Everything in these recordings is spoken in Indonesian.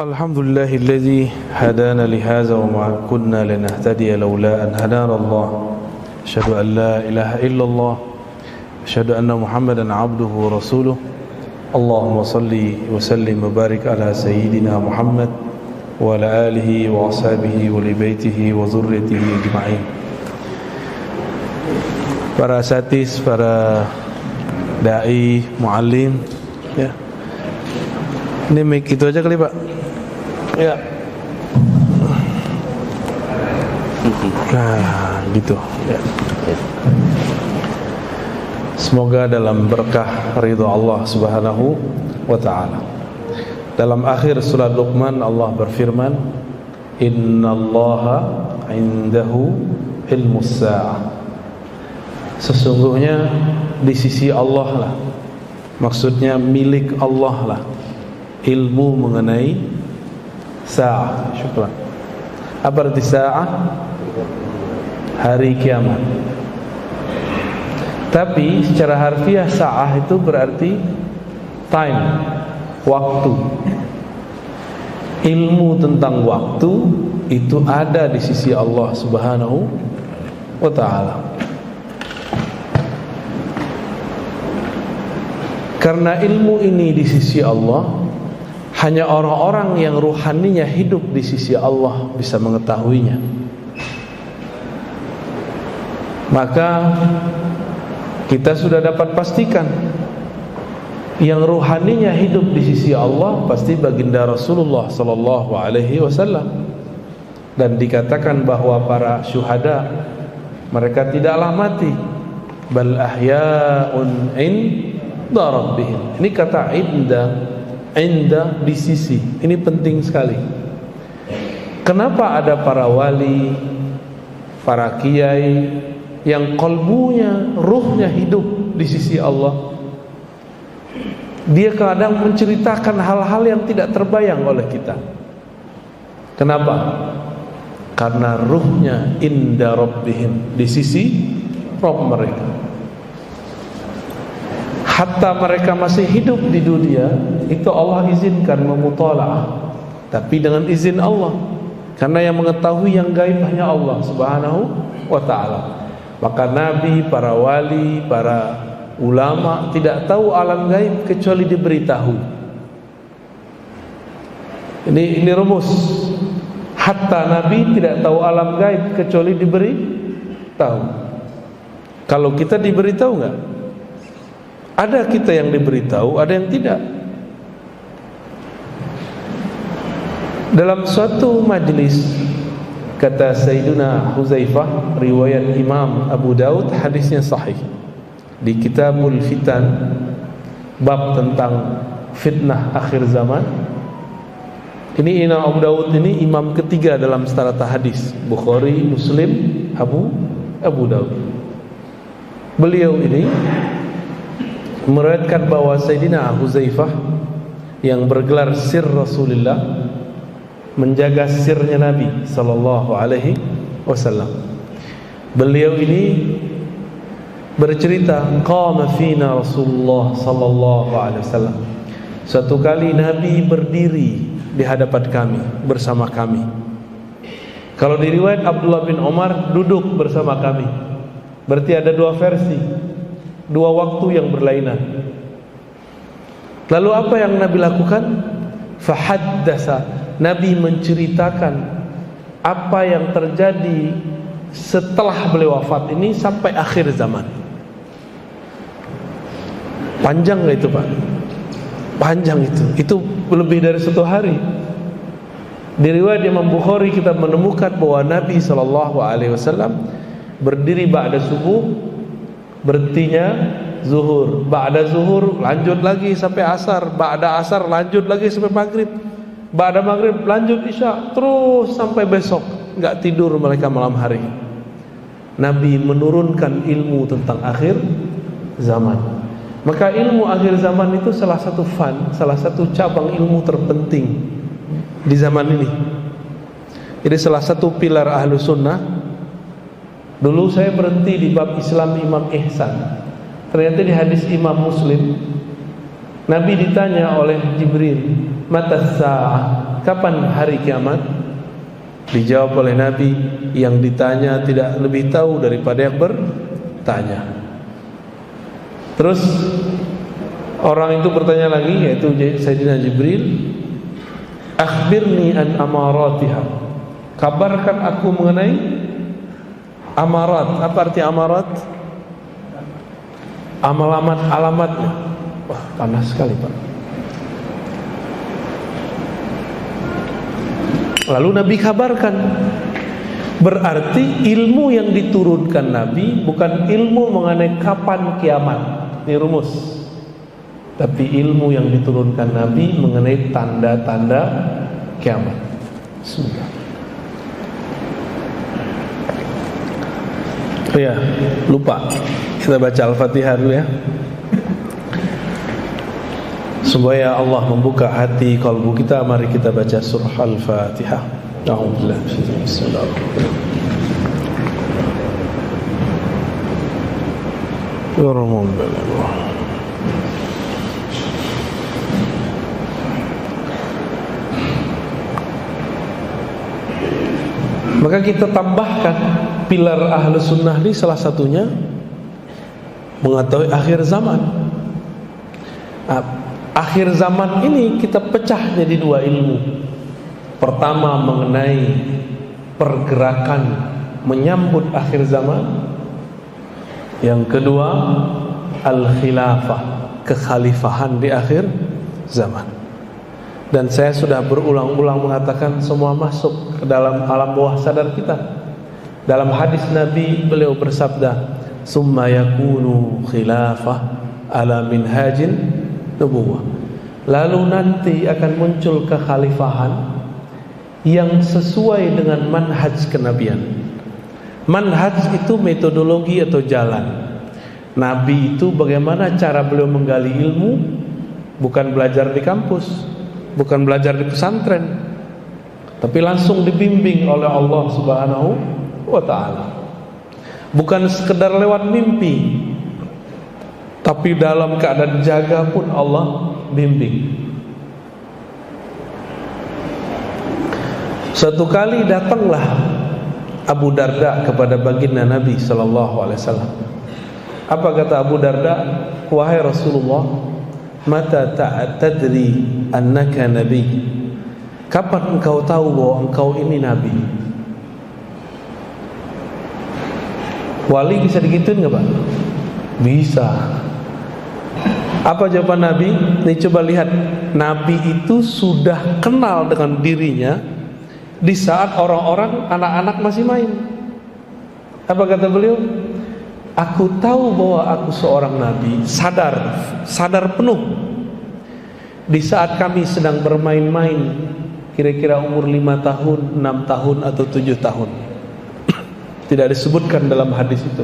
Alhamdulillahilladzi hadana lihadza wa ma kunna linahtadiya laula an hadana Allah. Asyhadu an la ilaha illallah. Asyhadu anna Muhammadan abduhu wa rasuluh. Allahumma salli wa sallim wa barik ala sayyidina Muhammad wa ala alihi wa ashabihi wa li baitihi wa dzurriyyatihi ajma'in. Para asatidz, para dai, muallim, ya. Ini mic itu aja kali, Pak. Ya. Nah, gitu. Ya. Semoga dalam berkah ridha Allah Subhanahu wa taala. Dalam akhir surat Luqman Allah berfirman, "Innallaha 'indahu ilmus sa'ah." Sesungguhnya di sisi Allah lah. Maksudnya milik Allah lah ilmu mengenai sa'ah. Syukran. Apa arti sa'ah? Hari kiamat. Tapi secara harfiah sa'ah itu berarti time, waktu. Ilmu tentang waktu itu ada di sisi Allah Subhanahu wa ta'ala. Karena ilmu ini di sisi Allah, hanya orang-orang yang ruhaninya hidup di sisi Allah bisa mengetahuinya. Maka kita sudah dapat pastikan yang ruhaninya hidup di sisi Allah pasti baginda Rasulullah sallallahu alaihi wasallam. Dan dikatakan bahwa para syuhada mereka tidaklah mati, bal ahya'un inda rabbihim. Ini kata inda di sisi. Ini penting sekali. Kenapa ada para wali, para kiai yang qalbunya, ruhnya hidup di sisi Allah? Dia kadang menceritakan hal-hal yang tidak terbayang oleh kita. Kenapa? Karena ruhnya inda rabbihim, di sisi Rabb mereka. Hatta mereka masih hidup di dunia, itu Allah izinkan memutalaah, tapi dengan izin Allah. Karena yang mengetahui yang gaib hanya Allah Subhanahu wa ta'ala. Maka nabi, para wali, para ulama tidak tahu alam gaib kecuali diberitahu. Ini rumus. Hatta nabi tidak tahu alam gaib kecuali diberi tahu. Kalau kita diberitahu enggak? Ada kita yang diberitahu, ada yang tidak. Dalam suatu majlis, kata Sayyiduna Huzaifah, riwayat Imam Abu Daud, hadisnya sahih, di Kitabul Fitan, bab tentang fitnah akhir zaman. Ini Imam Abu Daud ini imam ketiga dalam strata hadis, Bukhari, Muslim, Abu Daud. Beliau ini meriwayatkan bahwa Sayyidina Huzaifah yang bergelar sir Rasulullah, menjaga sirnya Nabi sallallahu alaihi wasallam. Beliau ini bercerita, qama fina Rasulullah sallallahu alaihi wasallam. Suatu kali Nabi berdiri di hadapan kami, bersama kami. Kalau di riwayat Abdullah bin Umar duduk bersama kami. Berarti ada dua versi, dua waktu yang berlainan. Lalu apa yang Nabi lakukan? Fahaddasa, Nabi menceritakan apa yang terjadi setelah beliau wafat ini sampai akhir zaman. Panjang gak itu, Pak? Panjang itu. Itu lebih dari 1 hari. Di riwayat Imam Bukhari kita menemukan bahwa Nabi SAW berdiri ba'da subuh, berhentinya zuhur, ba'da zuhur lanjut lagi sampai asar, ba'da asar lanjut lagi sampai maghrib, ba'da maghrib lanjut isya, terus sampai besok. Enggak tidur mereka malam hari. Nabi menurunkan ilmu tentang akhir zaman. Maka ilmu akhir zaman itu salah satu salah satu cabang ilmu terpenting di zaman ini. Jadi salah satu pilar ahlu sunnah. Dulu saya berhenti di bab Islam Imam Ihsan. Ternyata di hadis Imam Muslim, Nabi ditanya oleh Jibril, "Mata sa'ah?" kapan hari kiamat? Dijawab oleh Nabi, yang ditanya tidak lebih tahu daripada yang bertanya. Terus orang itu bertanya lagi, yaitu Sayyidina Jibril, akhbirni an amaratiha, kabarkan aku mengenai amarat. Apa arti amarat? Alamatnya. Wah, panas sekali Pak. Lalu Nabi kabarkan. Berarti ilmu yang diturunkan Nabi bukan ilmu mengenai kapan kiamat, ini rumus. Tapi ilmu yang diturunkan Nabi mengenai tanda-tanda kiamat. Sudah. Oh ya, lupa. Kita baca Al-Fatihah dulu ya. Supaya Allah membuka hati kalbu kita, mari kita baca surah Al-Fatihah. A'udzubillah Maka kita tambahkan pilar ahlu sunnah ini, salah satunya mengetahui akhir zaman. Akhir zaman ini kita pecah jadi dua ilmu. Pertama mengenai pergerakan menyambut akhir zaman. Yang kedua al-khilafah, kekhalifahan di akhir zaman. Dan saya sudah berulang-ulang mengatakan semua masuk ke dalam alam bawah sadar kita. Dalam hadis Nabi beliau bersabda, summa yakunu khilafah ala minhajin nubuwah. Lalu nanti akan muncul kekhalifahan yang sesuai dengan manhaj kenabian. Manhaj itu metodologi atau jalan. Nabi itu bagaimana cara beliau menggali ilmu, bukan belajar di kampus, bukan belajar di pesantren, tapi langsung dibimbing oleh Allah Subhanahu wa ta'ala. Bukan sekedar lewat mimpi, tapi dalam keadaan jaga pun Allah bimbing. Suatu kali datanglah Abu Darda kepada baginda Nabi sallallahu alaihi wasallam. Apa kata Abu Darda? Wahai Rasulullah, mata tadri annaka nabi? Kapan engkau tahu bahwa engkau ini nabi? Wali bisa digituin enggak, Pak? Bisa. Apa jawaban Nabi? Nih coba lihat, Nabi itu sudah kenal dengan dirinya di saat orang-orang, anak-anak masih main. Apa kata beliau? Aku tahu bahwa aku seorang nabi, sadar penuh di saat kami sedang bermain-main, kira-kira umur 5 tahun, 6 tahun atau 7 tahun. Tidak disebutkan dalam hadis itu.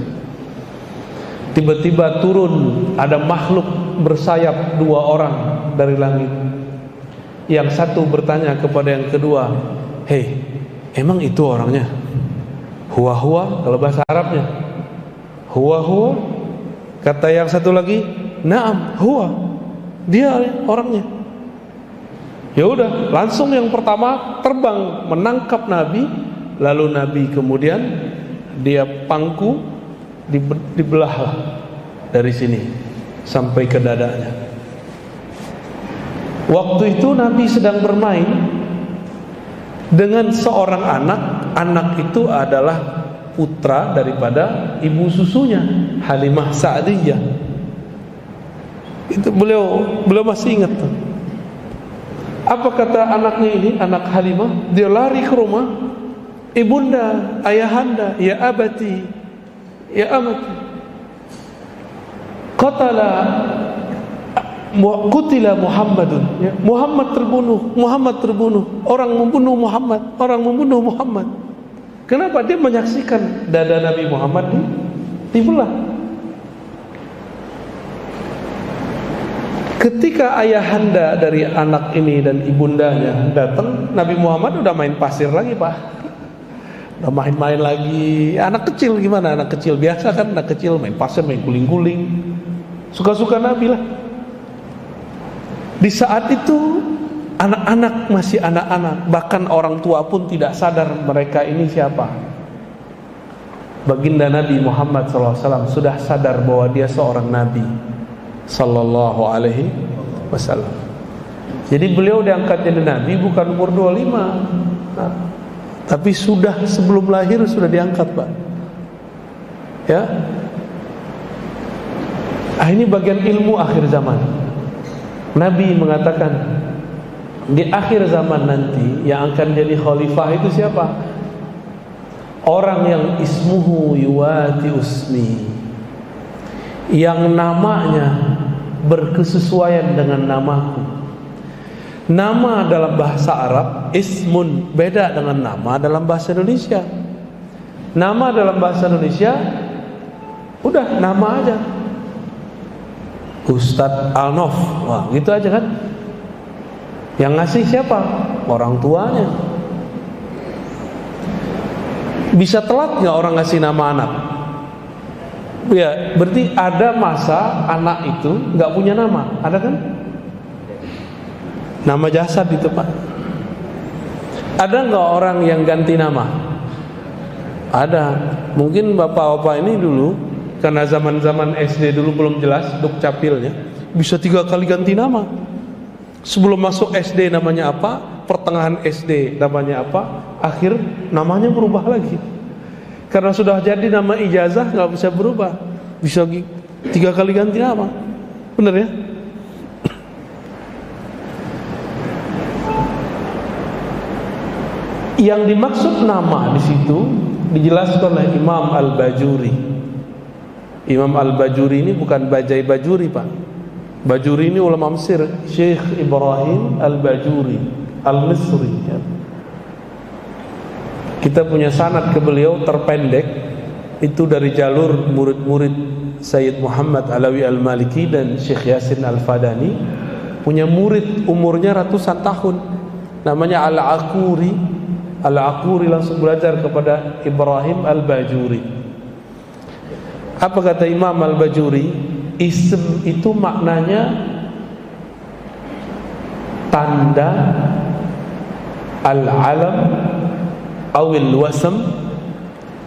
Tiba-tiba turun ada makhluk bersayap 2 orang dari langit. Yang satu bertanya kepada yang kedua, hei, emang itu orangnya? Huwa-huwa kalau bahasa Arabnya. Huwa-huwa. Kata yang satu lagi, na'am, huwa. Dia orangnya. Ya udah, langsung yang pertama terbang menangkap Nabi. Lalu Nabi kemudian dia pangku, dibelahlah dari sini sampai ke dadanya. Waktu itu Nabi sedang bermain dengan seorang anak. Anak itu adalah putra daripada ibu susunya, Halimah Sa'diyah. Itu beliau masih ingat tuh. Apa kata anaknya ini, anak Halimah? Dia lari ke rumah, ibunda, ayahanda, ya abati, ya amati, qutila Muhammadun, ya, Muhammad terbunuh, orang membunuh Muhammad. Kenapa? Dia menyaksikan dada Nabi Muhammad dibelah. Ketika ayahanda dari anak ini dan ibundanya datang, Nabi Muhammad udah main pasir lagi, Pak. Udah main-main lagi. Anak kecil gimana? Anak kecil biasa kan, anak kecil main pasir, main guling-guling. Suka-suka Nabi lah. Di saat itu Anak-anak masih anak-anak, bahkan orang tua pun tidak sadar mereka ini siapa. Baginda Nabi Muhammad SAW sudah sadar bahwa dia seorang Nabi Sallallahu Alaihi Wasallam. Jadi beliau diangkat jadi Nabi bukan umur 25, tapi sudah sebelum lahir sudah diangkat, Pak. Ya. Ini bagian ilmu akhir zaman. Nabi mengatakan di akhir zaman nanti yang akan jadi khalifah itu siapa? Orang yang ismuhu yuwati usmi, yang namanya berkesesuaian dengan namaku. Nama dalam bahasa Arab ismun, beda dengan nama dalam bahasa Indonesia. Nama dalam bahasa Indonesia udah nama aja, Ustadz Alnof, wah gitu aja kan. Yang ngasih siapa? Orang tuanya. Bisa telat nggak orang ngasih nama anak? Ya, berarti ada masa anak itu nggak punya nama, ada kan? Nama jasad itu, Pak. Ada nggak orang yang ganti nama? Ada. Mungkin bapak-bapak ini dulu, karena zaman-zaman SD dulu belum jelas dukcapilnya, bisa 3 kali ganti nama. Sebelum masuk SD namanya apa, pertengahan SD namanya apa, akhir namanya berubah lagi. Karena sudah jadi nama ijazah nggak bisa berubah, bisa 3 kali ganti nama, benar ya? Yang dimaksud nama di situ dijelaskan oleh Imam Al-Bajuri. Imam Al-Bajuri ini bukan Bajai Bajuri, Pak. Bajuri ini ulama Mesir, Syekh Ibrahim Al-Bajuri Al-Misri ya. Kita punya sanad ke beliau terpendek, itu dari jalur murid-murid Sayyid Muhammad Alawi Al-Maliki dan Syekh Yasin Al-Fadani. Punya murid umurnya ratusan tahun, namanya Al-Aquri. Al-Aquri langsung belajar kepada Ibrahim Al-Bajuri. Apa kata Imam Al-Bajuri? Ism itu maknanya tanda, al-alam awil wasam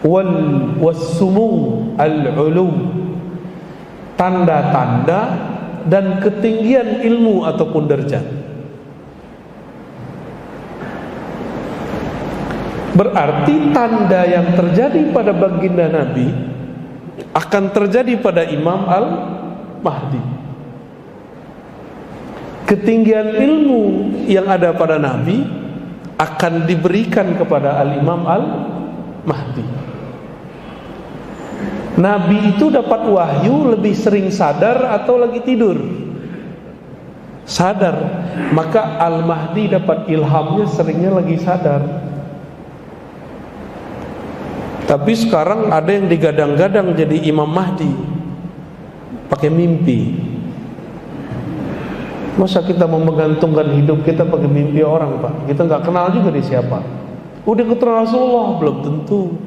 wal-sumu al-ulu, tanda-tanda dan ketinggian ilmu ataupun derajat. Berarti tanda yang terjadi pada baginda Nabi akan terjadi pada Imam Al-Mahdi. Ketinggian ilmu yang ada pada Nabi akan diberikan kepada Al-Imam Al-Mahdi. Nabi itu dapat wahyu lebih sering sadar atau lagi tidur? Sadar. Maka Al-Mahdi dapat ilhamnya seringnya lagi sadar. Tapi sekarang ada yang digadang-gadang jadi Imam Mahdi pakai mimpi. Masa kita mau menggantungkan hidup kita pakai mimpi orang, Pak? Kita nggak kenal juga dia siapa. Udah ketemu Rasulullah belum tentu.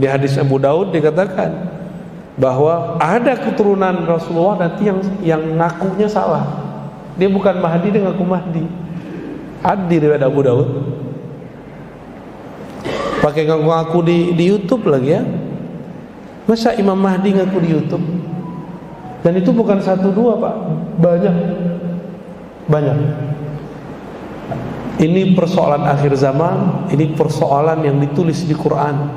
Di hadis Abu Daud dikatakan bahwa ada keturunan Rasulullah nanti yang ngakunya salah. Dia bukan Mahdi, dia ngaku Mahdi. Hadis riwayat Abu Daud. Pakai ngaku-ngaku di YouTube lagi ya. Masa Imam Mahdi ngaku di YouTube? Dan itu bukan 1 2, Pak. Banyak. Ini persoalan akhir zaman. Ini persoalan yang ditulis di Quran.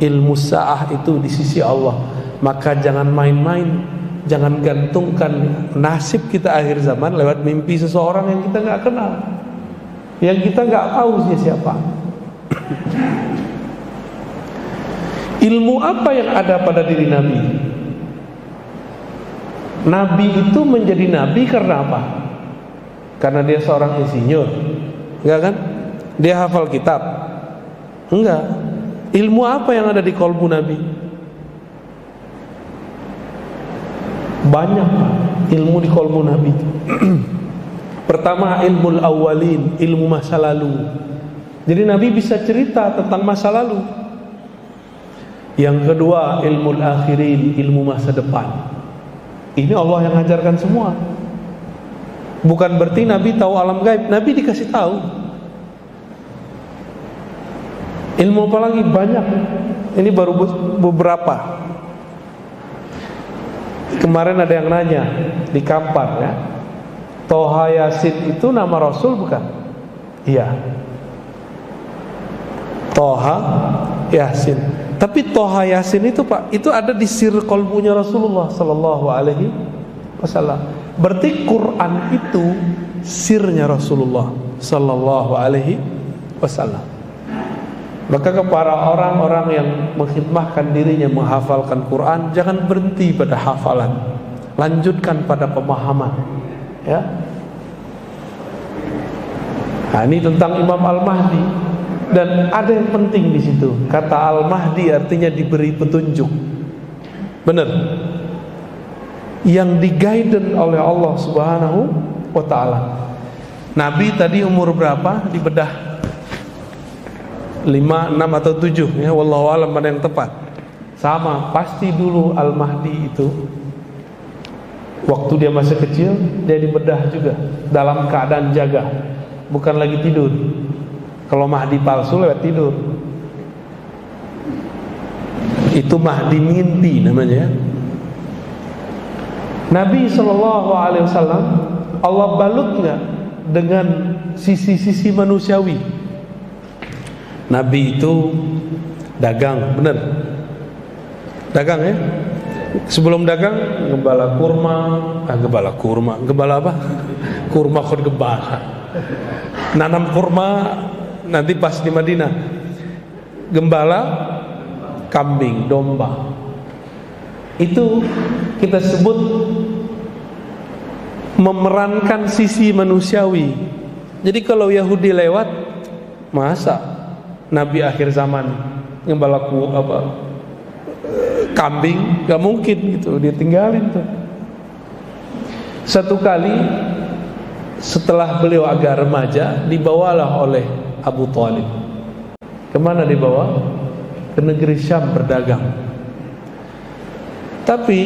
Ilmu sa'ah itu di sisi Allah. Maka jangan main-main, jangan gantungkan nasib kita akhir zaman lewat mimpi seseorang yang kita nggak kenal, yang kita nggak tahu dia siapa. Ilmu apa yang ada pada diri Nabi? Nabi itu menjadi Nabi karena apa? Karena dia seorang insinyur? Enggak kan? Dia hafal kitab? Enggak. Ilmu apa yang ada di kolbu Nabi? Banyak ilmu di kolbu Nabi. Pertama, ilmu awalin, ilmu masa lalu. Jadi Nabi bisa cerita tentang masa lalu. Yang kedua, ilmu akhirin, ilmu masa depan. Ini Allah yang ajarkan semua. Bukan berarti Nabi tahu alam gaib. Nabi dikasih tahu. Ilmu apa lagi? Banyak. Ini baru beberapa. Kemarin ada yang nanya di Kampar ya, Toha Yasin itu nama Rasul bukan? Iya, Toha Yasin. Tapi Toha Yasin itu Pak, itu ada di sir qalbunya Rasulullah Sallallahu Alaihi Wasallam. Berarti Quran itu sirnya Rasulullah Sallallahu Alaihi Wasallam. Maka kepada orang-orang yang mengkhidmahkan dirinya menghafalkan Quran, jangan berhenti pada hafalan, lanjutkan pada pemahaman. Ya. Nah, ini tentang Imam Al-Mahdi, dan ada yang penting di situ. Kata Al-Mahdi artinya diberi petunjuk. Benar. Yang di-guidance oleh Allah Subhanahu wa taala. Nabi tadi umur berapa? Dibedah 5, 6 atau 7 ya, wallahu alam mana yang tepat. Sama, pasti dulu Al-Mahdi itu waktu dia masih kecil, dia dibedah juga dalam keadaan jaga, bukan lagi tidur. Kalau Mahdi palsu lewat tidur, itu Mahdi mimpi namanya. Nabi SAW Allah balutnya dengan sisi-sisi manusiawi. Nabi itu dagang, benar? Dagang ya? Sebelum dagang gembala kurma, gembala apa? Kurma kon gembala. Nanam kurma nanti pas di Madinah. Gembala kambing, domba. Itu kita sebut memerankan sisi manusiawi. Jadi kalau Yahudi lewat, masa Nabi akhir zaman gembala kambing, gak mungkin gitu, dia tinggalin tuh. Satu kali setelah beliau agak remaja, dibawalah oleh Abu Thalib. Kemana dibawa? Ke negeri Syam berdagang. Tapi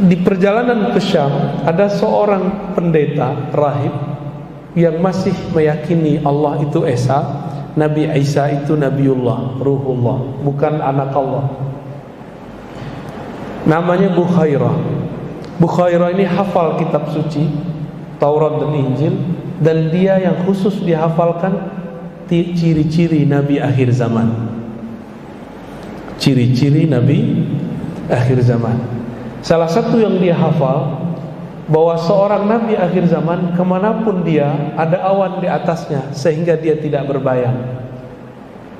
di perjalanan ke Syam ada seorang pendeta rahib yang masih meyakini Allah itu Esa, Nabi Isa itu Nabiullah, Ruhullah, bukan anak Allah. Namanya Bukhairah. Bukhairah ini hafal kitab suci Taurat dan Injil, dan dia yang khusus dihafalkan ciri-ciri Nabi akhir zaman. Ciri-ciri Nabi akhir zaman. Salah satu yang dia hafal, bahwa seorang Nabi akhir zaman kemanapun dia ada awan di atasnya sehingga dia tidak berbayang.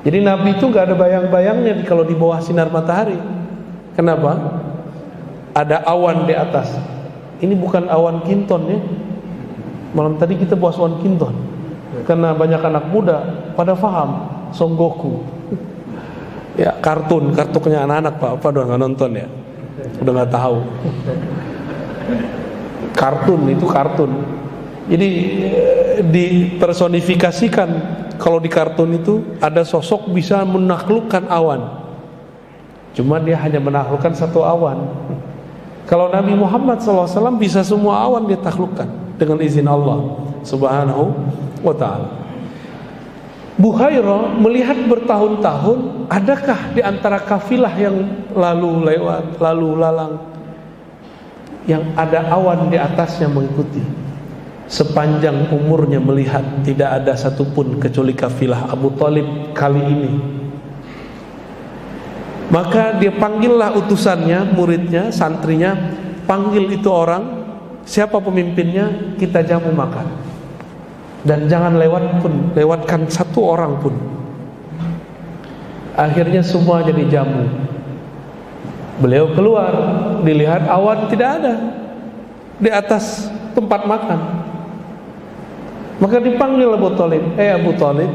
Jadi Nabi itu gak ada bayang-bayangnya kalau di bawah sinar matahari. Kenapa? Ada awan di atas. Ini bukan awan kinton ya. Malam tadi kita bahas awan kinton, karena banyak anak muda pada faham Son Goku. Ya, kartunnya anak-anak Pak, apa udah gak nonton ya, udah gak tahu. Kartun itu kartun. Jadi dipersonifikasikan. Kalau di kartun itu ada sosok bisa menaklukkan awan. Cuma dia hanya menaklukkan satu awan. Kalau Nabi Muhammad SAW bisa semua awan dia taklukkan dengan izin Allah Subhanahu wa ta'ala. Bukhairah melihat bertahun-tahun, adakah di antara kafilah yang lalu lewat, lalu lalang, yang ada awan di atasnya mengikuti. Sepanjang umurnya melihat tidak ada satupun kecuali kafilah Abu Thalib kali ini. Maka dia panggillah utusannya, muridnya, santrinya, panggil itu orang, siapa pemimpinnya, kita jamu makan. Dan jangan lewatkan satu orang pun. Akhirnya semua jadi jamu. Beliau keluar, dilihat awan tidak ada di atas tempat makan. Maka dipanggil Abu Thalib, Abu Thalib,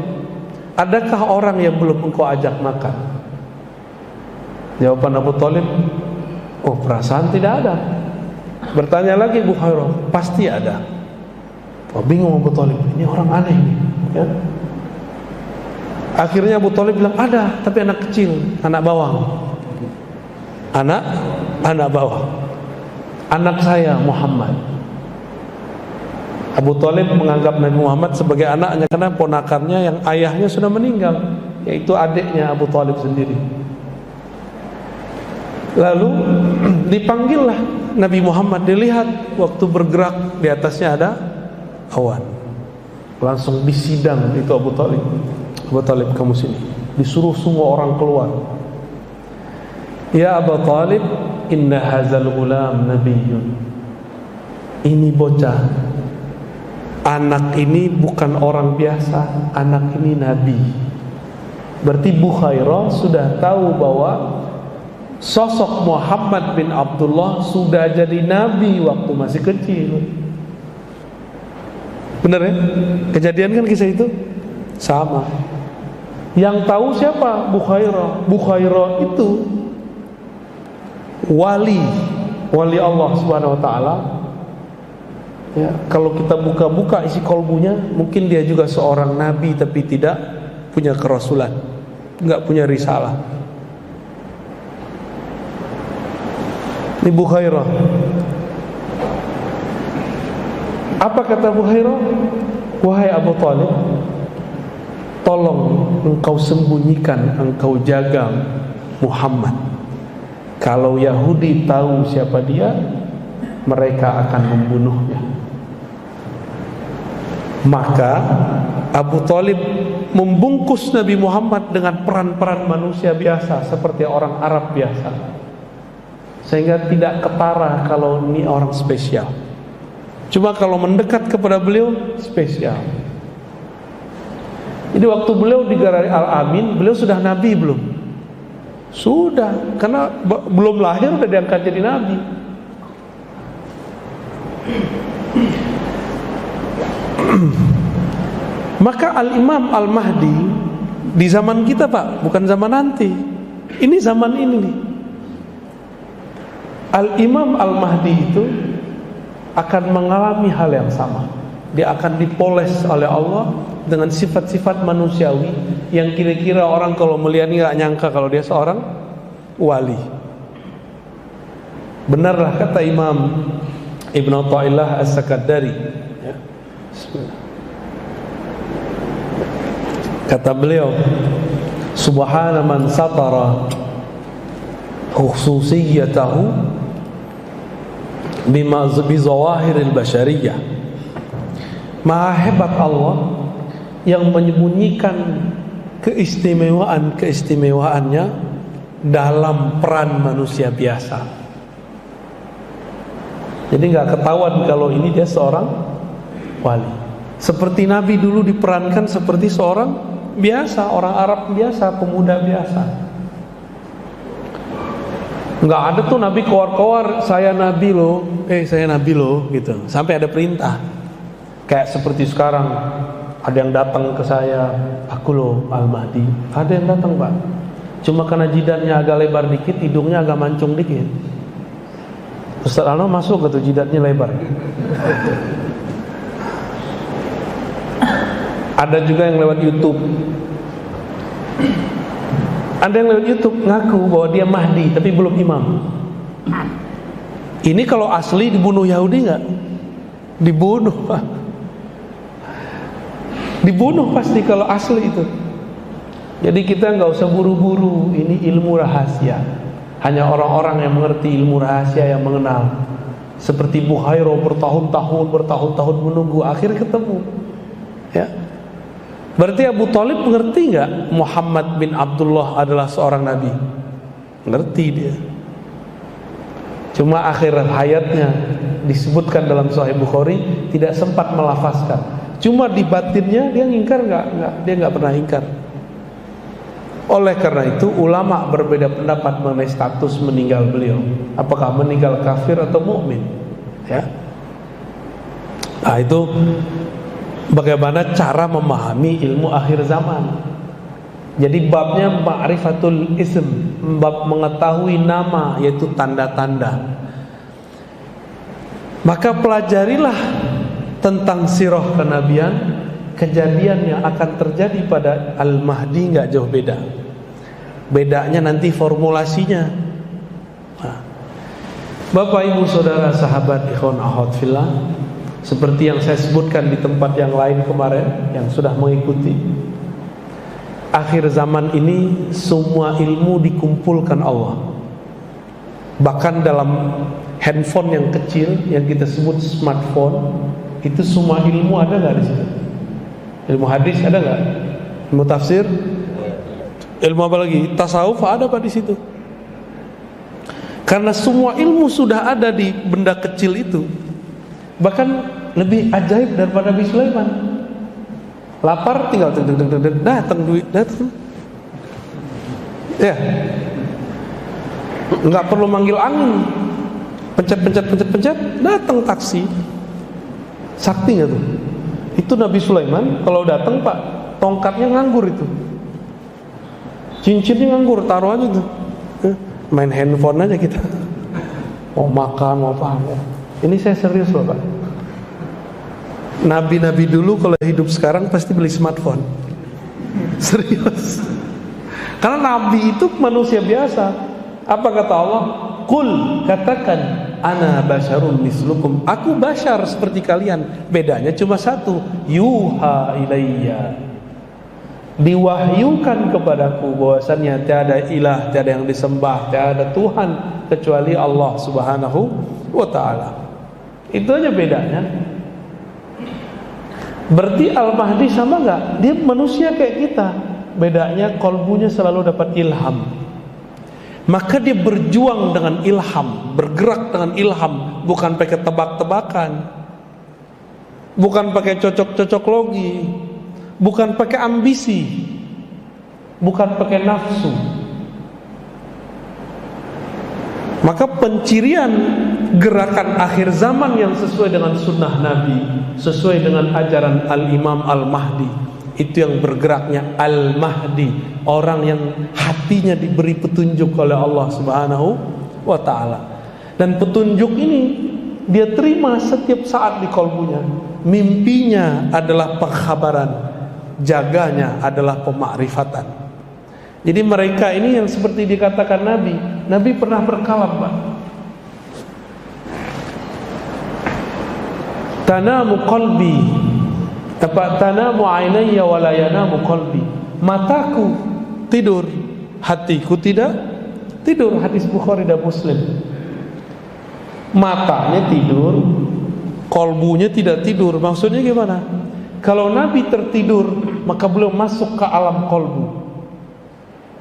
adakah orang yang belum engkau ajak makan? Jawaban Abu Thalib, oh perasaan tidak ada. Bertanya lagi Bukhairah, pasti ada. Oh, bingung Abu Thalib, ini orang aneh ya. Akhirnya Abu Thalib bilang, ada, tapi anak kecil, anak bawang. Anak bawang. Anak saya Muhammad. Abu Thalib menganggap Nabi Muhammad sebagai anaknya karena ponakannya yang ayahnya sudah meninggal, yaitu adiknya Abu Thalib sendiri. Lalu dipanggillah Nabi Muhammad, dilihat waktu bergerak di atasnya ada awan. Langsung disidang itu Abu Thalib. Abu Thalib, kamu sini. Disuruh semua orang keluar. Ya Abu Thalib, inna hazal gulam nabiyyun. Ini bocah, anak ini bukan orang biasa, anak ini nabi. Berarti Bukhairah sudah tahu bahwa sosok Muhammad bin Abdullah sudah jadi nabi waktu masih kecil. Benar ya? Kejadian kan kisah itu sama. Yang tahu siapa? Bukhairah. Bukhairah itu wali Allah Subhanahu wa taala. Ya, kalau kita buka-buka isi kolbunya, mungkin dia juga seorang nabi tapi tidak punya kerasulan, enggak punya risalah. Ini Bukhairah. Apa kata Bukhairah? Wahai Abu Thalib, tolong engkau sembunyikan, engkau jaga Muhammad. Kalau Yahudi tahu siapa dia, mereka akan membunuhnya. Maka Abu Thalib membungkus Nabi Muhammad dengan peran-peran manusia biasa, seperti orang Arab biasa, sehingga tidak ketara kalau ini orang spesial. Cuma kalau mendekat kepada beliau spesial. Jadi waktu beliau digelar Al-Amin, beliau sudah nabi belum? Sudah, karena belum lahir udah diangkat jadi nabi. Maka Al-Imam Al-Mahdi di zaman kita, Pak, bukan zaman nanti. Ini zaman ini nih. Al-Imam Al-Mahdi itu akan mengalami hal yang sama. Dia akan dipoles oleh Allah dengan sifat-sifat manusiawi yang kira-kira orang kalau melihat nggak nyangka kalau dia seorang wali. Benarlah kata Imam Ibn Athaillah As-Sakandari, ya. Kata beliau, subhana man satara khususiyatahu bima bizawahiril bashariyah. Maha hebat Allah yang menyembunyikan keistimewaan-keistimewaannya dalam peran manusia biasa. Jadi nggak ketahuan kalau ini dia seorang wali. Seperti Nabi dulu diperankan seperti seorang biasa, orang Arab biasa, pemuda biasa. Nggak ada tuh Nabi keluar-keluar, saya Nabi loh, saya Nabi loh, gitu. Sampai ada perintah. Kayak seperti sekarang, ada yang datang ke saya, aku loh Al-Mahdi. Ada yang datang, Pak. Cuma karena jidatnya agak lebar dikit, hidungnya agak mancung dikit. Ustaz Ano masuk ke tuh jidatnya lebar. Ada juga yang lewat YouTube. Ada yang lewat YouTube ngaku bahwa dia Mahdi tapi belum imam. Ini kalau asli dibunuh Yahudi nggak? Dibunuh, Pak. Dibunuh pasti kalau asli itu. Jadi kita nggak usah buru-buru. Ini ilmu rahasia. Hanya orang-orang yang mengerti ilmu rahasia yang mengenal. Seperti Bukhairah bertahun-tahun menunggu, akhirnya ketemu. Ya. Berarti Abu Thalib mengerti nggak Muhammad bin Abdullah adalah seorang nabi? Ngerti dia. Cuma akhir hayatnya disebutkan dalam Sahih Bukhari tidak sempat melafazkan. Cuma di batinnya dia ngingkar nggak? Dia nggak pernah ingkar. Oleh karena itu ulama berbeda pendapat mengenai status meninggal beliau. Apakah meninggal kafir atau mukmin? Ya. Nah itu bagaimana cara memahami ilmu akhir zaman. Jadi babnya ma'rifatul ism, bab mengetahui nama, yaitu tanda-tanda. Maka pelajarilah tentang sirah kenabian, kejadian yang akan terjadi pada Al-Mahdi nggak jauh beda. Bedanya nanti formulasinya. Nah, Bapak Ibu Saudara sahabat ikhwan akhwat fillah, Seperti yang saya sebutkan di tempat yang lain kemarin, yang sudah mengikuti, akhir zaman ini semua ilmu dikumpulkan Allah. Bahkan dalam handphone yang kecil yang kita sebut smartphone, itu semua ilmu ada nggak di situ? Ilmu hadis ada nggak? Ilmu tafsir? Ilmu apa lagi? Tasawuf ada Pak di situ. Karena semua ilmu sudah ada di benda kecil itu. Bahkan lebih ajaib daripada Nabi Sulaiman. Lapar tinggal datang duit, datang. Ya. Enggak perlu manggil angin. Pencet, datang taksi. Sakti enggak tuh? Itu Nabi Sulaiman kalau datang Pak, tongkatnya nganggur itu. Cincinnya nganggur, taruh aja tuh. Main handphone aja kita. Mau makan, mau apa. Ini saya serius loh Pak. Nabi-nabi dulu kalau hidup sekarang pasti beli smartphone. Serius. Karena Nabi itu manusia biasa. Apa kata Allah? Qul, katakan, ana basyarum mislukum. Aku basyar seperti kalian. Bedanya cuma satu, yuha ilayya. Diwahyukan kepadaku bahwasannya tiada ilah, tiada yang disembah, tiada Tuhan kecuali Allah Subhanahu wa ta'ala. Itu aja bedanya. Berarti Al-Mahdi sama enggak? Dia manusia kayak kita. Bedanya kolbunya selalu dapat ilham. Maka dia berjuang dengan ilham, bergerak dengan ilham, bukan pakai tebak-tebakan, bukan pakai cocok-cocok logi, bukan pakai ambisi, bukan pakai nafsu. Maka pencirian gerakan akhir zaman yang sesuai dengan sunnah Nabi, sesuai dengan ajaran Al-Imam Al-Mahdi, itu yang bergeraknya Al-Mahdi, orang yang hatinya diberi petunjuk oleh Allah Subhanahu wa ta'ala. Dan petunjuk ini dia terima setiap saat di kalbunya. Mimpinya adalah pengkhabaran, jaganya adalah pemakrifatan. Jadi mereka ini yang seperti dikatakan Nabi pernah berkalam Pak. Tanamu qalbi, tanamu ainayya wa la yanamu qalbi. Mataku tidur, hatiku tidak tidur. Hadis Bukhari dan Muslim. Matanya tidur, kolbunya tidak tidur. Maksudnya gimana? Kalau Nabi tertidur, maka beliau masuk ke alam kolbu,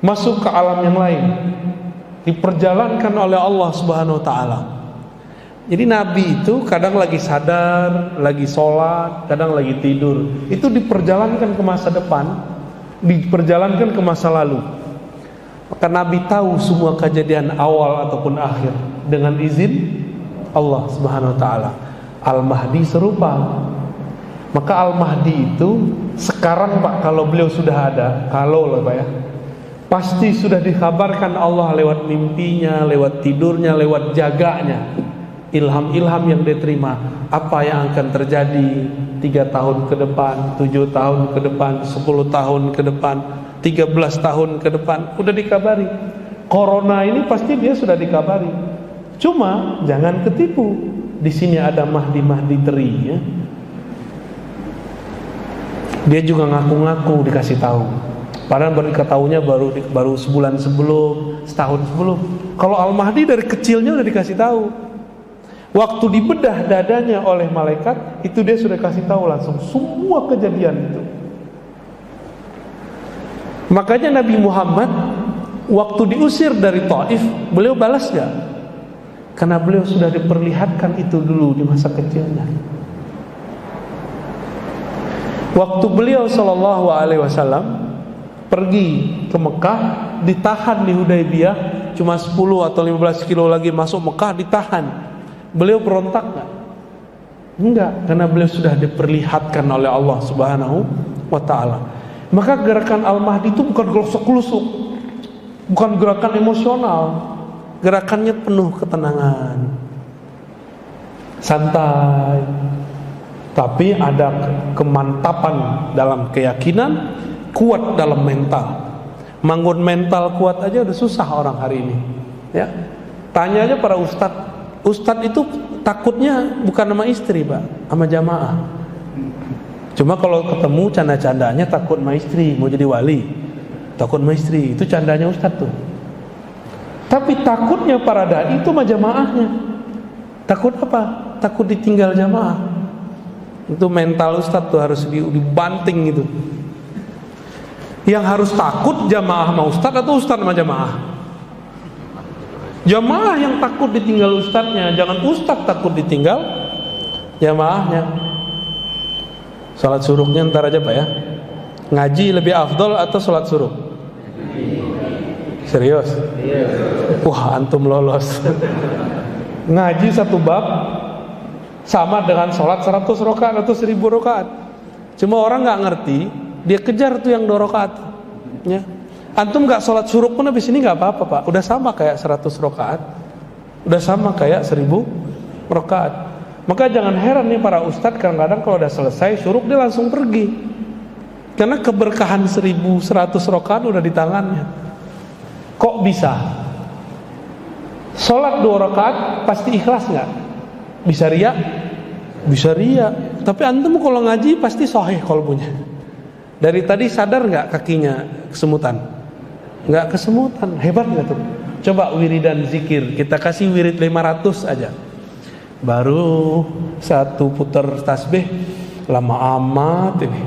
masuk ke alam yang lain, diperjalankan oleh Allah Subhanahu wa ta'ala. Jadi Nabi itu kadang lagi sadar, lagi sholat, kadang lagi tidur. Itu diperjalankan ke masa depan, diperjalankan ke masa lalu. Maka Nabi tahu semua kejadian awal ataupun akhir dengan izin Allah Subhanahu wa ta'ala. Al-Mahdi serupa. Maka Al-Mahdi itu sekarang Pak, kalau beliau sudah ada, kalau lah Pak ya, pasti sudah dikabarkan Allah lewat mimpinya, lewat tidurnya, lewat jaganya. Ilham-ilham yang diterima, apa yang akan terjadi 3 tahun ke depan, 7 tahun ke depan, 10 tahun ke depan, 13 tahun ke depan, udah dikabari. Corona ini pasti dia sudah dikabari. Cuma jangan ketipu. Di sini ada Mahdi teri ya. Dia juga ngaku-ngaku dikasih tahu. Padahal baru diketahuinya baru sebulan sebelum, setahun sebelum. Kalau Al-Mahdi dari kecilnya udah dikasih tahu. Waktu dibedah dadanya oleh malaikat, itu dia sudah kasih tahu langsung semua kejadian itu. Makanya Nabi Muhammad waktu diusir dari Taif, beliau balas gak? Karena beliau sudah diperlihatkan itu dulu di masa kecilnya. Waktu beliau SAW pergi ke Mekah, ditahan di Hudaybiyah, cuma 10 atau 15 kilo lagi masuk Mekah, ditahan. Beliau berontak gak? Enggak, karena beliau sudah diperlihatkan oleh Allah Subhanahu wa ta'ala. Maka gerakan Al-Mahdi itu bukan gelosok-gelusuk, bukan gerakan emosional. Gerakannya penuh ketenangan, santai, tapi ada kemantapan dalam keyakinan, kuat dalam mental. Bangun mental kuat aja udah susah orang hari ini ya. Tanya aja para ustadz Ustadz itu takutnya bukan sama istri Pak, sama jamaah. Cuma kalau ketemu canda-candanya takut sama istri, mau jadi wali, takut sama istri, itu candanya ustadz tuh. Tapi takutnya para dai itu sama jamaahnya. Takut apa? Takut ditinggal jamaah. Itu mental ustadz tuh harus dibanting gitu. Yang harus takut jamaah sama ustadz atau ustadz sama jamaah? Jamaah yang takut ditinggal ustadznya, jangan ustadz takut ditinggal jamaahnya. Salat suruhnya ntar aja Pak ya. Ngaji lebih afdol atau salat suruh? Serius? Wah, antum lolos. Ngaji satu bab sama dengan salat 100 rakaat atau 1000 rakaat. Cuma orang nggak ngerti, dia kejar tuh yang 2 rakaat. Ya. Antum nggak salat suruh pun habis ini nggak apa-apa Pak. Udah sama kayak 100 rakaat. Udah sama kayak 1000 rakaat. Maka jangan heran nih para ustadz kadang-kadang kalau udah selesai syuruk dia langsung pergi. Karena keberkahan 1100 rakaat udah di tangannya. Kok bisa? Sholat 2 rakaat pasti ikhlas nggak? Bisa riya? Bisa riya. Tapi antum kalau ngaji pasti sahih qalbunya. Dari tadi sadar nggak kakinya kesemutan? Nggak kesemutan. Hebat nggak tuh? Coba wiridan zikir. Kita kasih wirid 500 aja. Baru satu putar tasbih lama amat ini.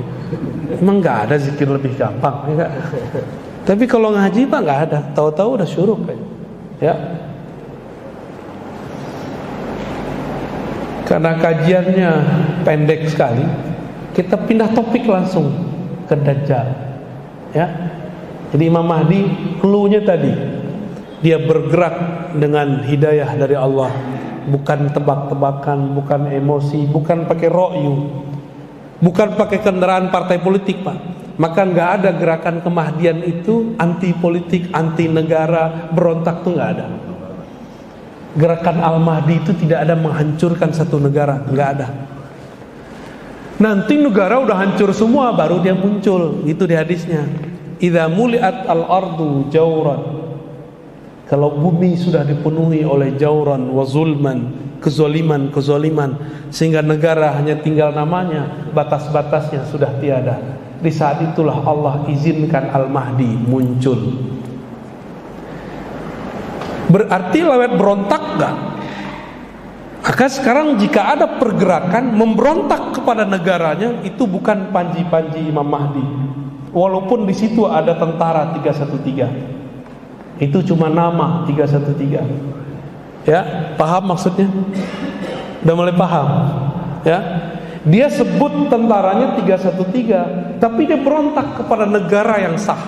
Emang nggak ada zikir lebih gampang, ya? Tapi kalau ngaji Pak nggak ada, tahu-tahu udah syuruk ya. Karena kajiannya pendek sekali, kita pindah topik langsung ke Dajjal, ya. Jadi Imam Mahdi clue-nya tadi, dia bergerak dengan hidayah dari Allah. Bukan tebak-tebakan, bukan emosi, bukan pakai ro'yu, bukan pakai kendaraan partai politik Pak. Maka nggak ada gerakan kemahdian itu anti politik, anti negara, berontak tuh nggak ada. Gerakan Al-Mahdi itu tidak ada menghancurkan satu negara, nggak ada. Nanti negara udah hancur semua baru dia muncul, itu di hadisnya. Idza muliat al-ardu jawran. Kalau bumi sudah dipenuhi oleh jauran wa zulman, kezoliman sehingga negara hanya tinggal namanya, batas-batasnya sudah tiada. Di saat itulah Allah izinkan Al-Mahdi muncul. Berarti lewat berontak gak? Maka sekarang jika ada pergerakan memberontak kepada negaranya, itu bukan panji-panji Imam Mahdi. Walaupun di situ ada tentara 313. Itu cuma nama 313. Ya, paham maksudnya? Udah mulai paham? Ya. Dia sebut tentaranya 313, tapi dia berontak kepada negara yang sah.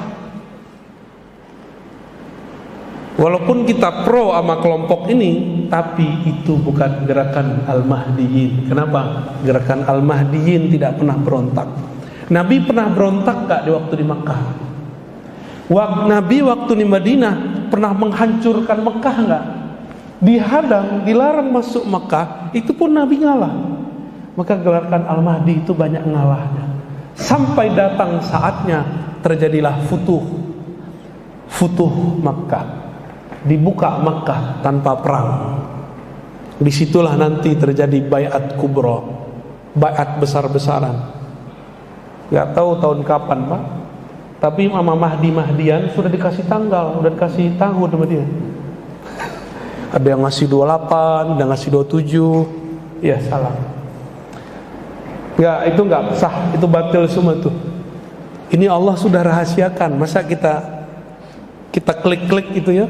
Walaupun kita pro sama kelompok ini, tapi itu bukan gerakan Al-Mahdiyin. Kenapa? Gerakan Al-Mahdiyin tidak pernah berontak. Nabi pernah berontak gak di waktu di Makkah? Nabi waktu di Madinah pernah menghancurkan Mekah enggak? Dihadang, dilarang masuk Mekah, itu pun Nabi ngalah. Maka gerakan Al-Mahdi itu banyak ngalahnya. Sampai datang saatnya terjadilah Futuh Mekah. Dibuka Mekah tanpa perang. Disitulah nanti terjadi Bai'at Kubra, Bai'at besar-besaran. Gak tahu tahun kapan Pak. Tapi sama Mahdian sudah dikasih tanggal, sudah dikasih tahun sama dia. Ada yang ngasih 28, ada yang ngasih 27. Ya salah. Enggak, itu enggak sah, itu batil semua tuh. Ini Allah sudah rahasiakan, masa kita klik-klik itu ya.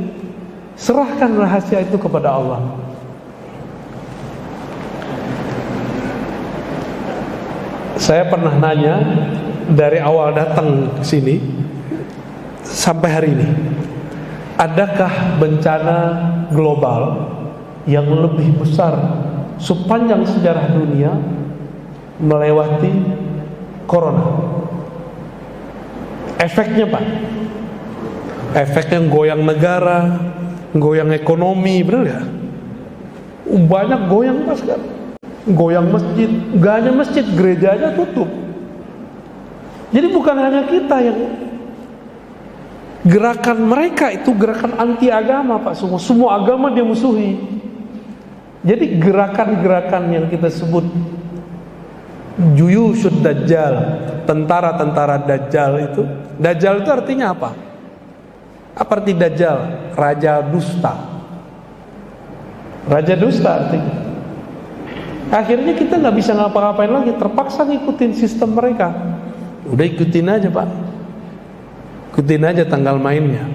Serahkan rahasia itu kepada Allah. Saya pernah nanya dari awal datang ke sini sampai hari ini, adakah bencana global yang lebih besar sepanjang sejarah dunia melewati corona? Efeknya Pak, efeknya goyang negara, goyang ekonomi, benar gak? Banyak goyang Mas kan? Goyang masjid, gak hanya masjid, gereja aja tutup. Jadi bukan hanya kita yang gerakan mereka itu gerakan anti agama Pak, semua agama dia musuhi. Jadi gerakan-gerakan yang kita sebut Juyushud Dajjal, tentara-tentara Dajjal itu. Dajjal itu artinya apa? Apa arti Dajjal? Raja dusta. Raja dusta artinya. Akhirnya kita nggak bisa ngapa-ngapain lagi, terpaksa ngikutin sistem mereka. Udah ikutin aja Pak, ikutin aja tanggal mainnya.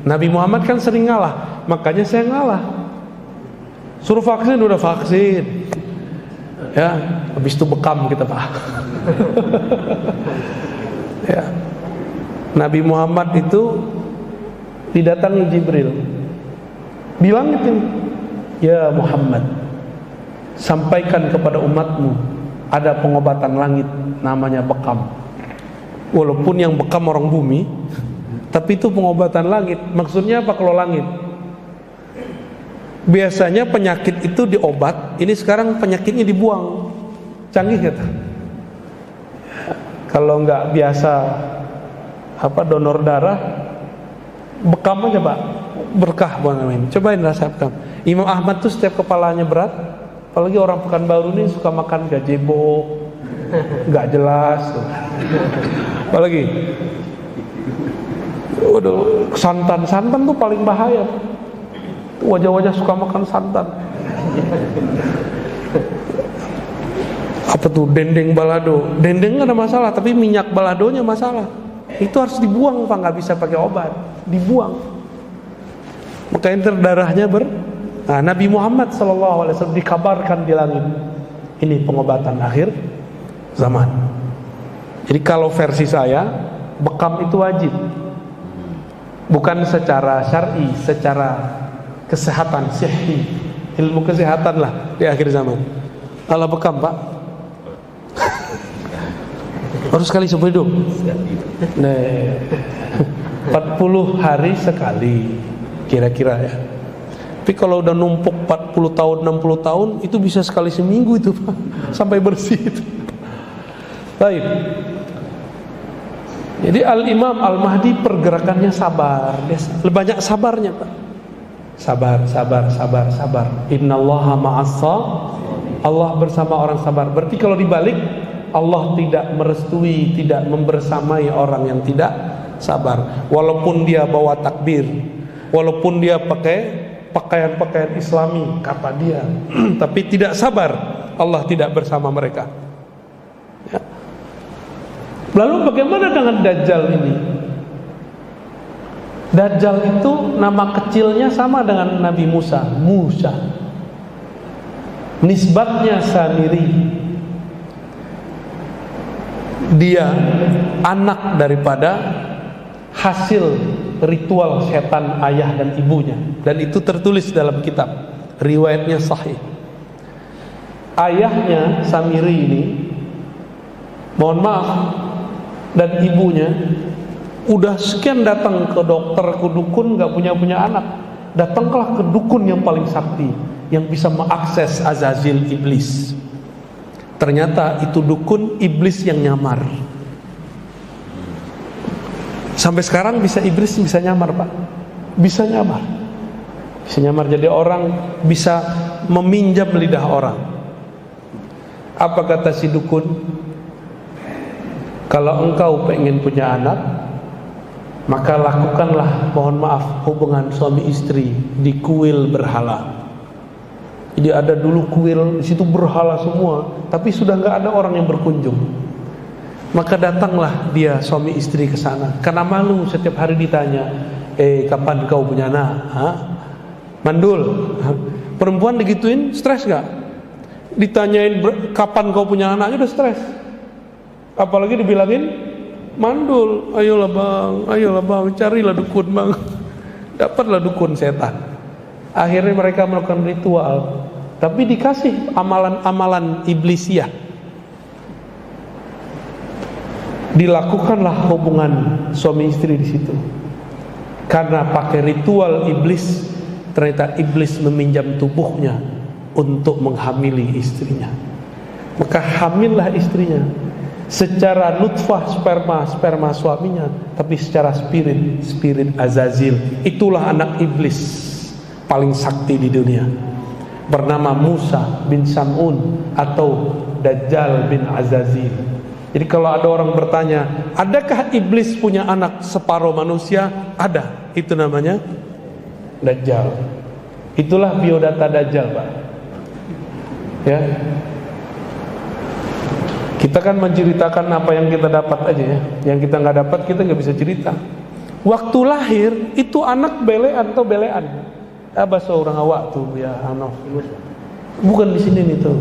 Nabi Muhammad kan sering ngalah, makanya saya ngalah. Suruh vaksin, udah vaksin. Ya, habis itu bekam kita Pak. Ya. Nabi Muhammad itu didatangi Jibril. Bilang itu, ya Muhammad, sampaikan kepada umatmu ada pengobatan langit namanya bekam. Walaupun yang bekam orang bumi, tapi itu pengobatan langit. Maksudnya apa kalau langit? Biasanya penyakit itu diobat, ini sekarang penyakitnya dibuang. Canggih kata. Kalau nggak biasa donor darah, bekam aja Pak, berkah buat ini. Cobain rasakan. Imam Ahmad tuh setiap kepalanya berat, apalagi orang Pekanbaru ini suka makan gazebo, nggak jelas. Apalagi, udah santan tuh paling bahaya. Wajah-wajah suka makan santan. Apa tuh dendeng balado? Dendeng nggak ada masalah, tapi minyak baladonya masalah. Itu harus dibuang Pak, nggak bisa pakai obat, dibuang. Makanya darahnya Nah, Nabi Muhammad SAW dikabarkan di langit, ini pengobatan akhir zaman. Jadi kalau versi saya, bekam itu wajib, bukan secara syar'i, secara kesehatan, sihhi, ilmu kesehatan lah di akhir zaman. Kalau bekam Pak, harus sekali seumur hidup. Nah, 40 hari sekali kira-kira ya. Tapi kalau udah numpuk 40 tahun, 60 tahun, itu bisa sekali seminggu itu Pak, sampai bersih itu. Baik. Jadi Al-Imam Al-Mahdi pergerakannya sabar, dia banyak sabarnya Pak. Sabar. Innallaha Allah bersama orang sabar. Berarti kalau dibalik, Allah tidak merestui, tidak membersamai orang yang tidak sabar. Walaupun dia bawa takbir, walaupun dia pakai pakaian-pakaian Islami, kata dia, tapi tidak sabar, Allah tidak bersama mereka. Ya. Lalu bagaimana dengan Dajjal ini? Dajjal itu nama kecilnya sama dengan Nabi Musa. Nisbatnya Samiri. Dia anak daripada hasil ritual setan ayah dan ibunya, dan itu tertulis dalam kitab, riwayatnya sahih. Ayahnya Samiri ini, mohon maaf, dan ibunya udah sekian datang ke dokter, ke dukun, gak punya anak. Datanglah ke dukun yang paling sakti, yang bisa mengakses Azazil iblis. Ternyata itu dukun iblis yang nyamar. Sampai sekarang iblis bisa nyamar Pak. Bisa nyamar. Jadi orang bisa meminjam lidah orang. Apa kata si dukun? Kalau engkau pengen punya anak, maka lakukanlah, mohon maaf, hubungan suami istri di kuil berhala. Jadi ada dulu kuil, di situ berhala semua, tapi sudah nggak ada orang yang berkunjung. Maka datanglah dia suami istri ke sana, karena malu setiap hari ditanya, kapan kau punya anak? Mandul. Perempuan digituin stres nggak? Ditanyain kapan kau punya anak, udah stres. Apalagi dibilangin mandul, ayolah bang, carilah dukun bang. Dapatlah dukun setan. Akhirnya mereka melakukan ritual, tapi dikasih amalan-amalan iblisiah. Dilakukanlah hubungan suami istri di situ. Karena pakai ritual iblis, ternyata iblis meminjam tubuhnya untuk menghamili istrinya. Maka hamillah istrinya. Secara nutfah sperma suaminya, tapi secara spirit Azazil. Itulah anak iblis paling sakti di dunia. bernama Musa bin Sam'un atau Dajjal bin Azazil. Jadi kalau ada orang bertanya, adakah iblis punya anak separuh manusia? Ada. Itu namanya Dajjal. Itulah biodata Dajjal, Pak. Ya. Kita kan menceritakan apa yang kita dapat aja ya. Yang kita nggak dapat kita nggak bisa cerita. Waktu lahir itu anak belean atau belean. Bahasa orang awak tuh ya Hanof. Bukan di sini nih tuh.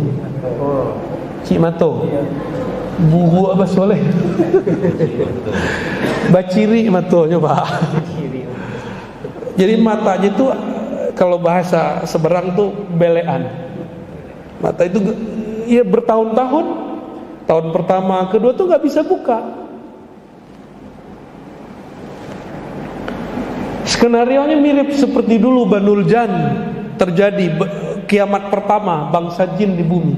Cik Mato. Bubu apa soleh? Baciri matonya Pak. Jadi matanya itu kalau bahasa Seberang tuh belean. Mata itu ya bertahun-tahun. Tahun pertama, kedua tuh nggak bisa buka. Skenarionya mirip seperti dulu Banul Jan terjadi kiamat pertama bangsa jin di bumi.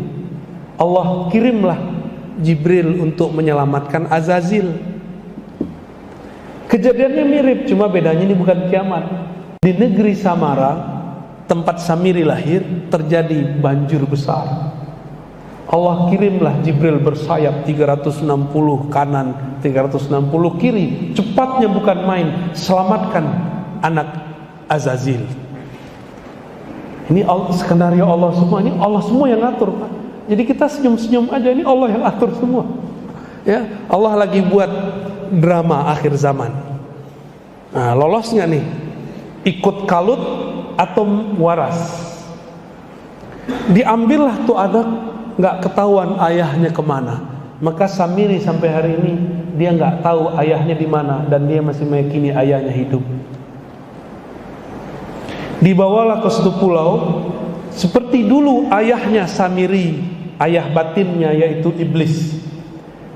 Allah kirimlah Jibril untuk menyelamatkan Azazil. Kejadiannya mirip, cuma bedanya ini bukan kiamat. Di negeri Samara, tempat Samiri lahir, terjadi banjir besar. Allah kirimlah Jibril bersayap 360 kanan, 360 kiri. Cepatnya bukan main, selamatkan anak Azazil. Ini skenario Allah semua. Ini Allah semua yang atur, Pak. Jadi kita senyum-senyum aja, ini Allah yang atur semua. Ya, Allah lagi buat drama akhir zaman. Nah, lolos nggak nih? Ikut kalut atau waras? Diambillah tuh anak, nggak ketahuan ayahnya kemana. Maka Samiri sampai hari ini dia nggak tahu ayahnya di mana dan dia masih meyakini ayahnya hidup. Dibawalah ke suatu pulau seperti dulu ayahnya Samiri, ayah batinnya yaitu iblis.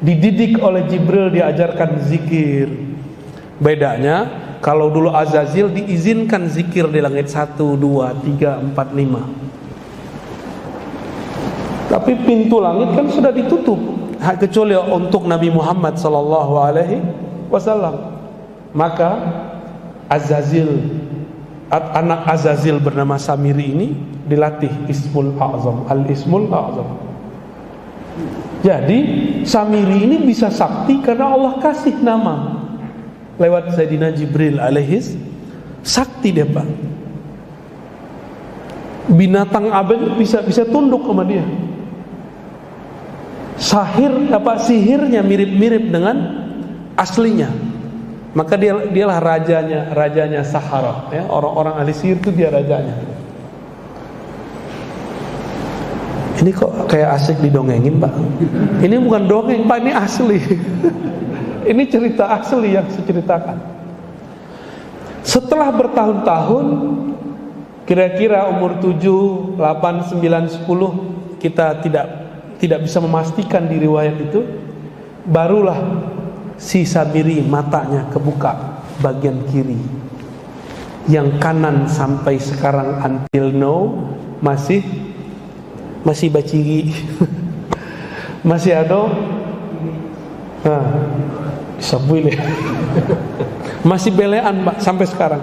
Dididik oleh Jibril, diajarkan zikir. Bedanya kalau dulu Azazil diizinkan zikir di langit 1, 2, 3, 4, 5. Tapi pintu langit kan sudah ditutup kecuali untuk Nabi Muhammad sallallahu alaihi wasallam. Maka Azazil, anak Azazil bernama Samiri ini dilatih Ismul A'zam, Al-Ismul A'zam. Jadi Samiri ini bisa sakti karena Allah kasih nama lewat Sayyidina Jibril alaihis. Sakti dia, Pak. Binatang abadi bisa tunduk sama dia. Sihirnya mirip-mirip dengan aslinya. Maka dialah rajanya Sahara, ya, orang-orang ahli sihir itu dia rajanya. Ini kok kayak asik didongengin, Pak. Ini bukan dongeng, Pak, ini asli. Ini cerita asli yang saya ceritakan. Setelah bertahun-tahun, kira-kira umur 7, 8, 9, 10, kita tidak bisa memastikan di riwayat itu, barulah si Samiri matanya kebuka bagian kiri. Yang kanan sampai sekarang until now masih baciri. Masih ada bisa boleh. Masih belean, Pak, sampai sekarang.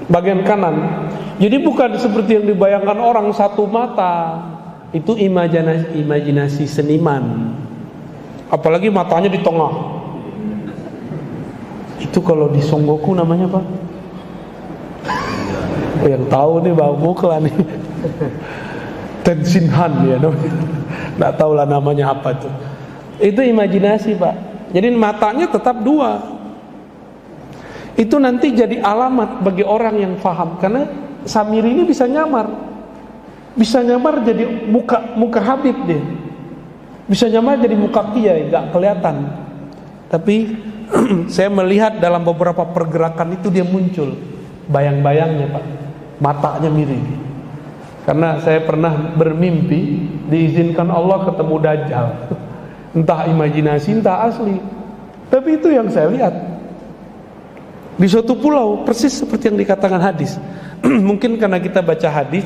Bagian kanan. Jadi bukan seperti yang dibayangkan orang satu mata. Itu imajinasi seniman. Apalagi matanya di tengah. Itu kalau di Songgoku namanya, Pak. Yang tahu nih Bang Mukla nih. Tenshinhan ya namanya. Nggak tahu lah namanya apa tuh. Itu imajinasi, Pak. Jadi matanya tetap dua. Itu nanti jadi alamat bagi orang yang paham. Karena Samiri ini bisa nyamar. Bisa nyamar jadi muka Habib dia. Bisa nyamar jadi muka kiai, gak kelihatan. Tapi saya melihat dalam beberapa pergerakan itu dia muncul bayang-bayangnya, Pak. Matanya mirip. Karena saya pernah bermimpi diizinkan Allah ketemu Dajjal. Entah imajinasi, entah asli. Tapi itu yang saya lihat. Di suatu pulau, persis seperti yang dikatakan hadis. Mungkin karena kita baca hadis,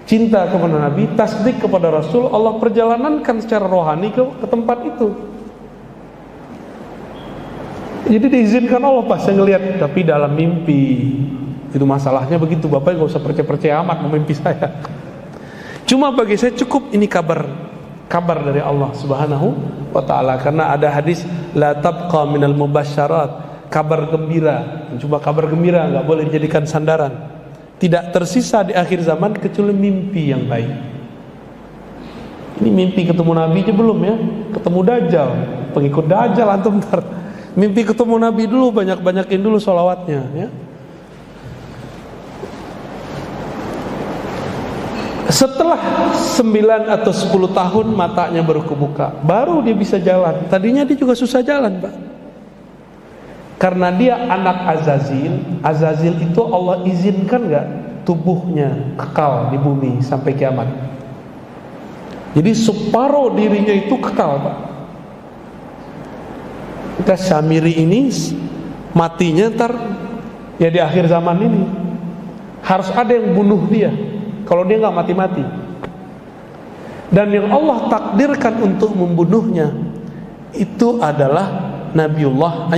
cinta kepada Nabi, tasdik kepada Rasul, Allah perjalanankan secara rohani ke tempat itu. Jadi diizinkan Allah pas saya ngelihat, tapi dalam mimpi. Itu masalahnya begitu, Bapak nggak usah percaya amat sama mimpi saya. Cuma bagi saya cukup ini kabar dari Allah Subhanahu wa taala, karena ada hadis la tabqa minal mubasyarat, kabar gembira. Cuma kabar gembira, nggak boleh dijadikan sandaran. Tidak tersisa di akhir zaman kecuali mimpi yang baik. Ini mimpi ketemu Nabi aja belum ya, ketemu Dajjal, pengikut Dajjal antum ntar. Mimpi ketemu Nabi dulu, banyak-banyakin dulu sholawatnya ya. Setelah 9 atau 10 tahun matanya baru kebuka, baru dia bisa jalan. Tadinya dia juga susah jalan, Pak. Karena dia anak Azazil. Azazil itu Allah izinkan gak tubuhnya kekal di bumi sampai kiamat. Jadi separuh dirinya itu kekal, Pak. Kita Samiri ini matinya ntar ya di akhir zaman ini. Harus ada yang bunuh dia kalau dia gak mati-mati. Dan yang Allah takdirkan untuk membunuhnya itu adalah Nabiullah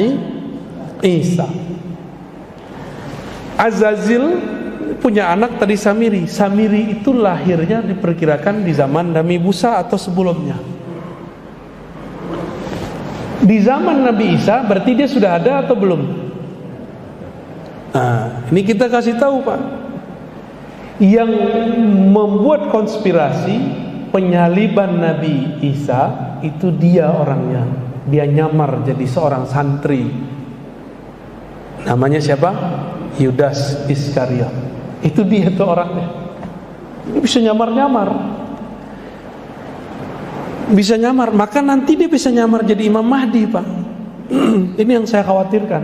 Isa. Azazil punya anak tadi Samiri. Samiri itu lahirnya diperkirakan di zaman Nabi Musa atau sebelumnya. Di zaman Nabi Isa berarti dia sudah ada atau belum? Nah, ini kita kasih tahu, Pak. Yang membuat konspirasi penyaliban Nabi Isa itu dia orangnya. Dia nyamar jadi seorang santri. Namanya siapa? Yudas Iskariot. Itu dia tuh orangnya. Dia bisa nyamar-nyamar. Bisa nyamar, maka nanti dia bisa nyamar jadi Imam Mahdi, Pak. Ini yang saya khawatirkan.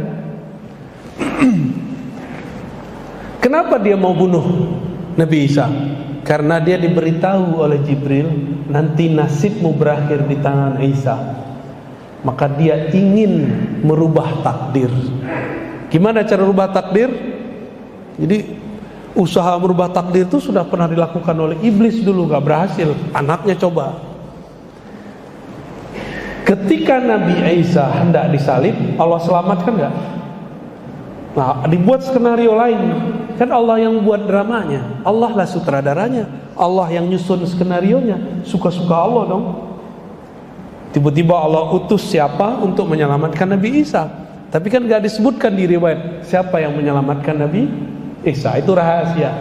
Kenapa dia mau bunuh Nabi Isa? Karena dia diberitahu oleh Jibril nanti nasibmu berakhir di tangan Isa. Maka dia ingin merubah takdir. Gimana cara rubah takdir? Jadi usaha merubah takdir itu sudah pernah dilakukan oleh iblis dulu, gak berhasil. Anaknya coba. Ketika Nabi Isa hendak disalib, Allah selamatkan gak? Nah, dibuat skenario lain. Kan Allah yang buat dramanya, Allah lah sutradaranya, Allah yang nyusun skenarionya. Suka-suka Allah dong. Tiba-tiba Allah utus siapa untuk menyelamatkan Nabi Isa. Tapi kan gak disebutkan di riwayat siapa yang menyelamatkan Nabi Isa. Itu rahasia.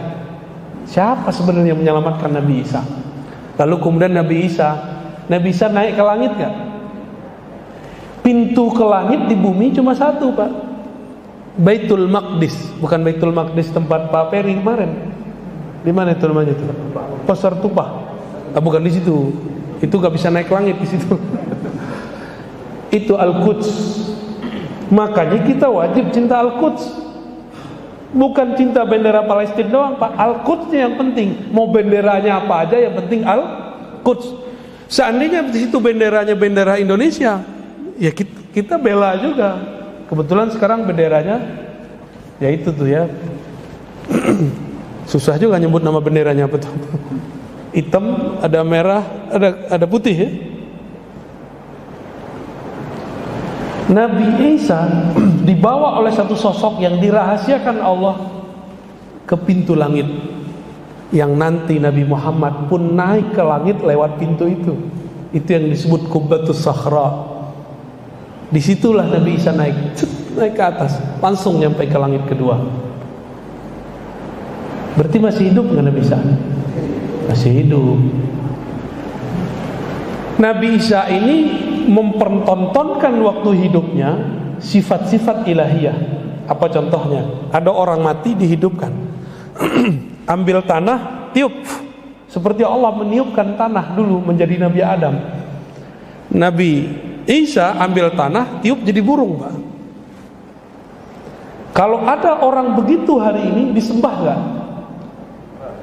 Siapa sebenarnya yang menyelamatkan Nabi Isa? Lalu kemudian Nabi Isa naik ke langit gak? Pintu ke langit di bumi cuma satu, Pak. Baitul Maqdis. Bukan Baitul Maqdis tempat Pak Peri kemarin. Di mana itu namanya itu? Pasar Tupah. Ah, bukan di situ. Itu gak bisa naik langit di situ. Itu Al-Quds. Makanya kita wajib cinta Al-Quds. Bukan cinta bendera Palestina doang, Pak. Al-Qudsnya yang penting. Mau benderanya apa aja, yang penting Al-Quds. Seandainya di situ benderanya bendera Indonesia, ya kita bela juga. Kebetulan sekarang benderanya ya itu tuh ya. Susah juga nyebut nama benderanya apa tuh. Hitam, ada merah, ada putih ya. Nabi Isa dibawa oleh satu sosok yang dirahasiakan Allah ke pintu langit, yang nanti Nabi Muhammad pun naik ke langit lewat pintu itu. Itu yang disebut Qubbatus Sakhra. Disitulah Nabi Isa naik ke atas, langsung nyampe ke langit kedua. Berarti masih hidup nggak Nabi Isa? Masih hidup. Nabi Isa ini mempertontonkan waktu hidupnya sifat-sifat ilahiyah. Apa contohnya? Ada orang mati dihidupkan. Ambil tanah, tiup. Seperti Allah meniupkan tanah dulu menjadi Nabi Adam. Nabi Isa ambil tanah, tiup jadi burung, Pak. Kalau ada orang begitu hari ini, disembah gak?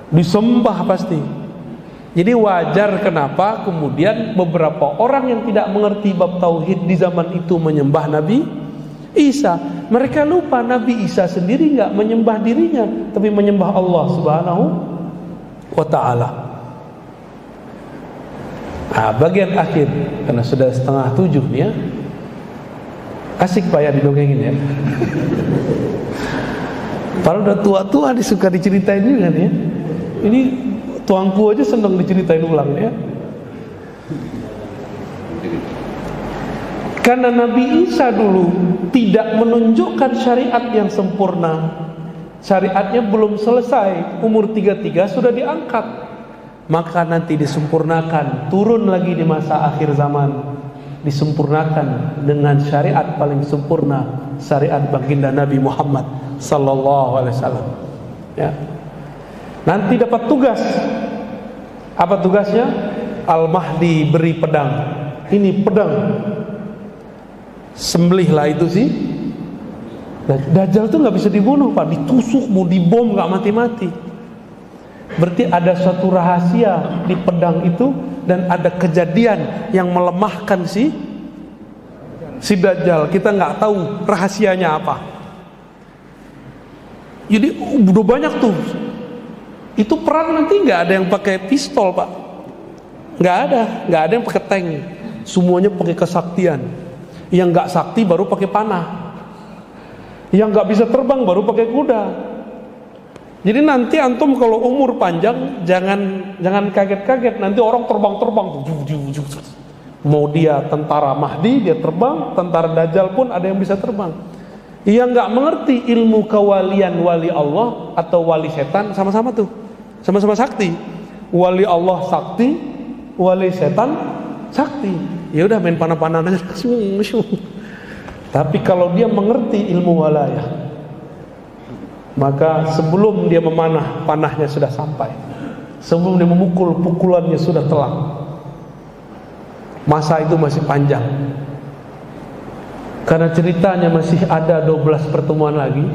Disembah pasti. Jadi wajar kenapa kemudian beberapa orang yang tidak mengerti bab tauhid di zaman itu menyembah Nabi Isa. Mereka lupa Nabi Isa sendiri gak menyembah dirinya, tapi menyembah Allah Subhanahu wa ta'ala. Nah, bagian akhir, karena sudah 6:30 nih ya. Asik Pak ya didongengin ya. Padahal udah tua-tua disuka diceritain juga nih ya. Ini tuangku aja senang diceritain ulang ya. Karena Nabi Isa dulu tidak menunjukkan syariat yang sempurna. Syariatnya belum selesai, umur 33 sudah diangkat. Maka nanti disempurnakan, turun lagi di masa akhir zaman, disempurnakan dengan syariat paling sempurna, syariat baginda Nabi Muhammad sallallahu alaihi wasallam. Ya. Nanti dapat tugas. Apa tugasnya? Al-Mahdi beri pedang. Ini pedang. Sembelihlah itu sih. Dajjal tuh nggak bisa dibunuh, Pak. Ditusuk, mau dibom nggak mati-mati. Berarti ada suatu rahasia di pedang itu, dan ada kejadian yang melemahkan si Dajjal. Kita nggak tahu rahasianya apa. Jadi udah banyak tuh. Itu perang nanti nggak ada yang pakai pistol, Pak. Nggak ada yang pakai tank. Semuanya pakai kesaktian. Yang nggak sakti baru pakai panah. Yang nggak bisa terbang baru pakai kuda. Jadi nanti antum kalau umur panjang jangan kaget-kaget, nanti orang terbang-terbang tuh. Mau dia tentara Mahdi dia terbang, tentara Dajjal pun ada yang bisa terbang. Yang nggak mengerti ilmu kewalian wali Allah atau wali setan sama-sama tuh, sama-sama sakti. Wali Allah sakti, wali setan sakti. Ya udah main panah-panahan aja. Tapi kalau dia mengerti ilmu walayah, maka sebelum dia memanah, panahnya sudah sampai. Sebelum dia memukul, pukulannya sudah telak. Masa itu masih panjang. Karena ceritanya masih ada 12 pertemuan lagi.